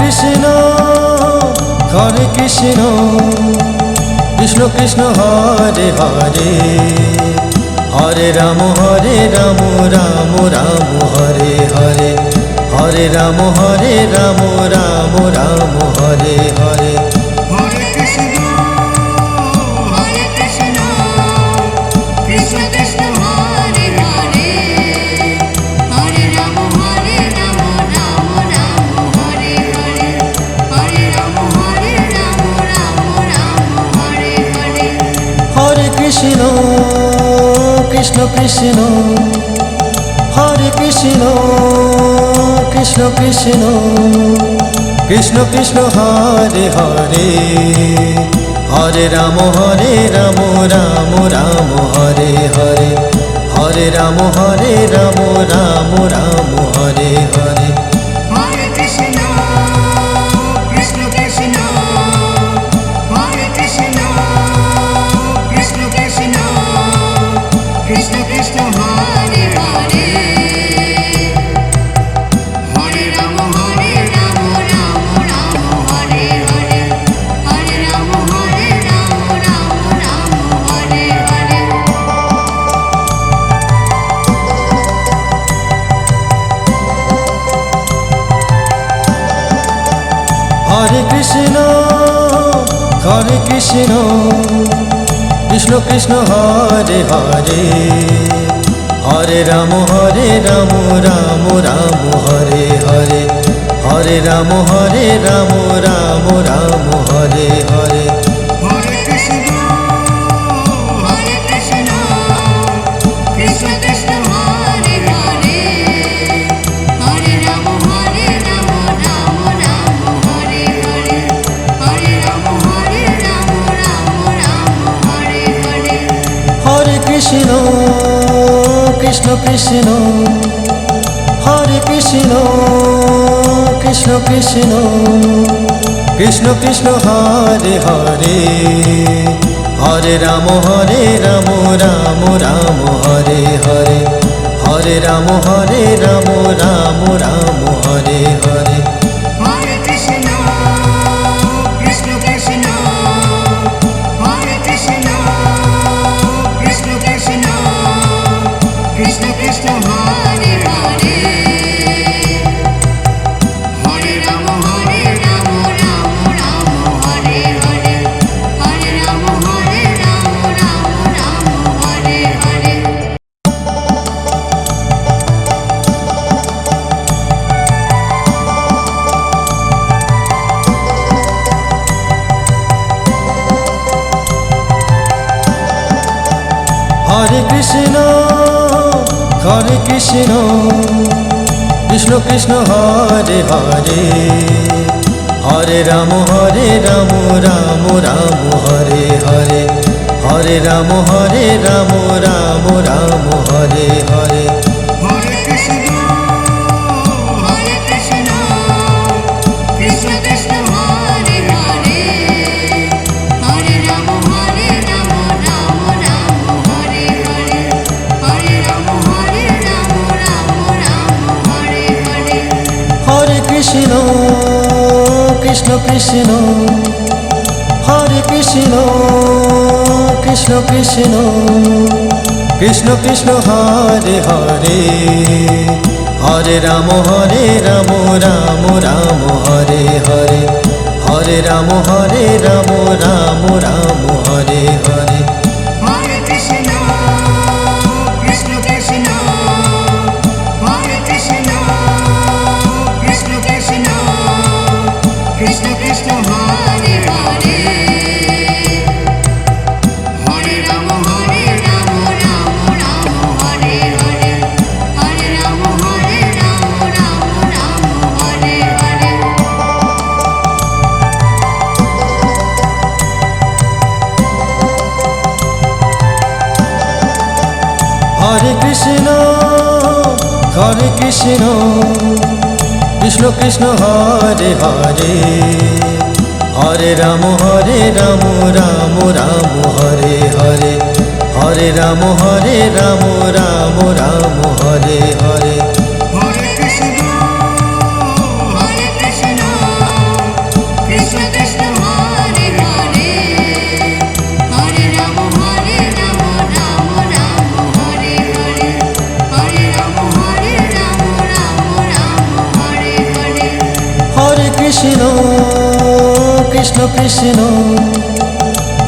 Krishna Krishna Krishna Hare Hare, Hare Ram Ram Ram Hare Hare, Hare Ram Ram Ram Hare Hare. Hare Krishna Krishna Krishna Hare Hare, Hare Ram Ram Ram Hare Hare, Hare Ram Ram Ram Hare Hare. Hare Krishna Krishna Krishna Hare Krishna Krishna Krishna Krishna Krishna Hare Hare, Hare Ram Ram Ram Hare Hare, Hare Ram Ram Ram Hare Hare. Hare Krishna Krishna Krishna Hare Krishna Krishna Krishna Krishna Krishna Hare Hare, Hare Ram Ram Ram Hare Hare, Hare Ram Ram Ram Hare Hare. Hare Krishna Krishna Krishna Krishna Hare Hare, Hare Ram Ram Ram Hare Hare, Hare Ram Ram Ram Hare Hare. Hare Krishna Krishna Krishna Hare Hare, Hare Ram Ram Ram Hare Hare, Hare Ram Ram Ram Hare Hare. Hare Krishna Krishna Krishna Hare Krishna Krishna Krishna Krishna Krishna Hare Hare, Hare Ram Ram Ram Hare Hare, Hare Ram Ram Ram Hare Hare. Hare Krishna Krishna Krishna Hare Krishna Krishna Krishna Krishna Krishna Hare Hare, Hare Ram Ram Ram Hare Hare, Hare Ram Ram Ram Hare Hare. Hare Krishna Krishna Krishna Krishna Hare Hare, Hare Ram Ram Ram Hare Hare, Hare Ram Ram Ram Hare Hare. Hare Krishna Krishna Krishna Hare Hare, Hare Ram Ram Ram Hare Hare, Hare Ram Ram Ram Hare Hare. Hare Krishna Krishna Krishna Hare Krishna Krishna Krishna Krishna Krishna Hare Hare, Hare Ram Ram Ram Hare Hare, Hare Ram Ram Ram Hare Hare. Hare Krishna Krishna Krishna Hare Krishna Krishna Krishna Krishna Krishna Hare Hare, Hare Ram Ram Ram Hare Hare, Hare Ram Ram Ram Hare Hare. Hare Krishna Krishna Krishna Krishna Hare Hare, Hare Ram Ram Ram Hare Hare, Hare Ram Ram Ram Hare Hare. Hare Krishna Krishna Krishna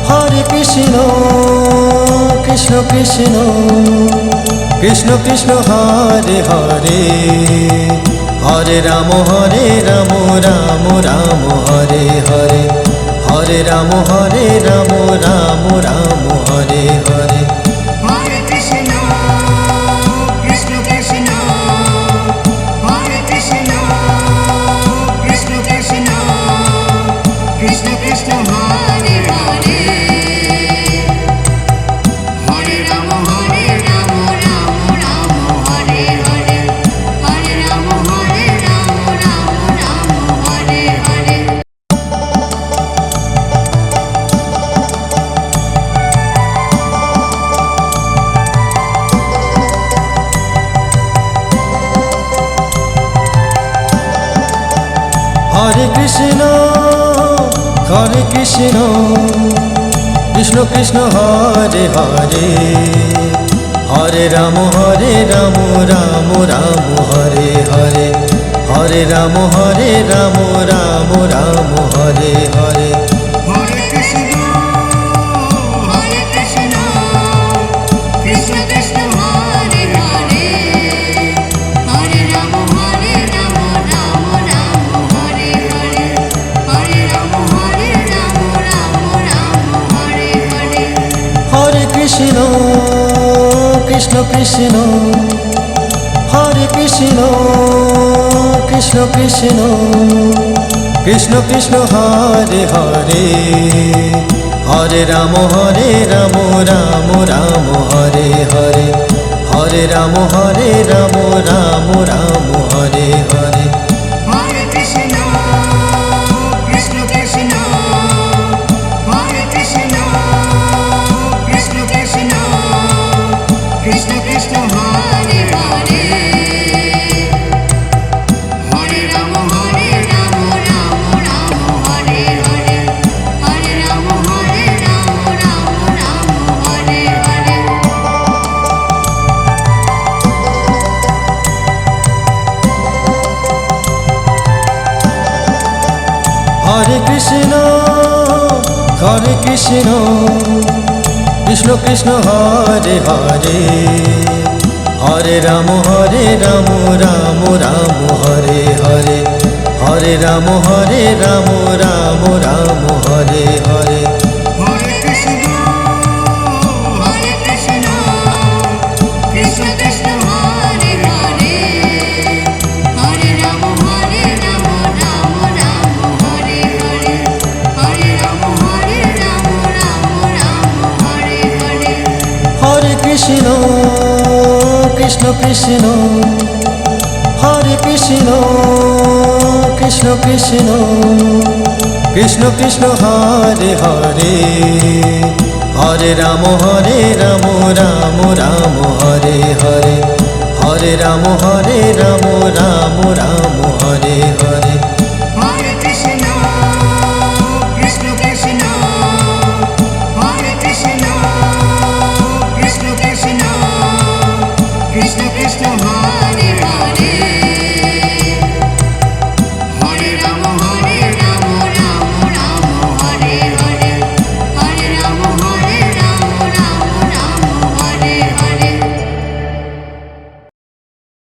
Hare Krishna Krishna Krishna Krishna Krishna Hare Hare Hare Ram Ram Ram Hare Hare Hare Ram Ram Ram Hare Hare Hare Krishna Krishna Krishna Hare Krishna Krishna Krishna Krishna Krishna Hare Hare Hare Ram Ram Ram Hare Hare Hare Ram Ram Hare Hare Hare Krishna Krishna Krishna Hare Hare Hare Ram Ram Ram Hare Hare Hare Ram Ram Ram Hare Hare Hare Krishna Krishna Krishna Hare Hare Hare Ram Ram Ram Hare Hare Hare Ram Ram Hare Hare Hare Krishna Krishna Krishna Hare Krishna Krishna Krishna Krishna Krishna Hare Hare Hare Ram Ram Ram Hare Hare Hare Ram Ram Ram Hare Hare Hare Krishna Krishna Krishna Hare Krishna Krishna Krishna Krishna Krishna Hare Hare Hare Ram Ram Hare Hare Hare Ram Ram Hare Hare Hare Krishna Krishna Krishna Hare Hare Hare Ram Ram Ram Hare Hare Hare Ram Ram Ram Hare Hare Hare Krishna Krishna Krishna Hare Hare Hare Ram Ram Ram Hare Hare Hare Ram Ram Hare Hare Hare Krishna Krishna Krishna Hare Krishna Krishna Krishna Krishna Krishna Hare Hare Hare Ram Ram Ram Hare Hare Hare Ram Ram Ram Hare Hare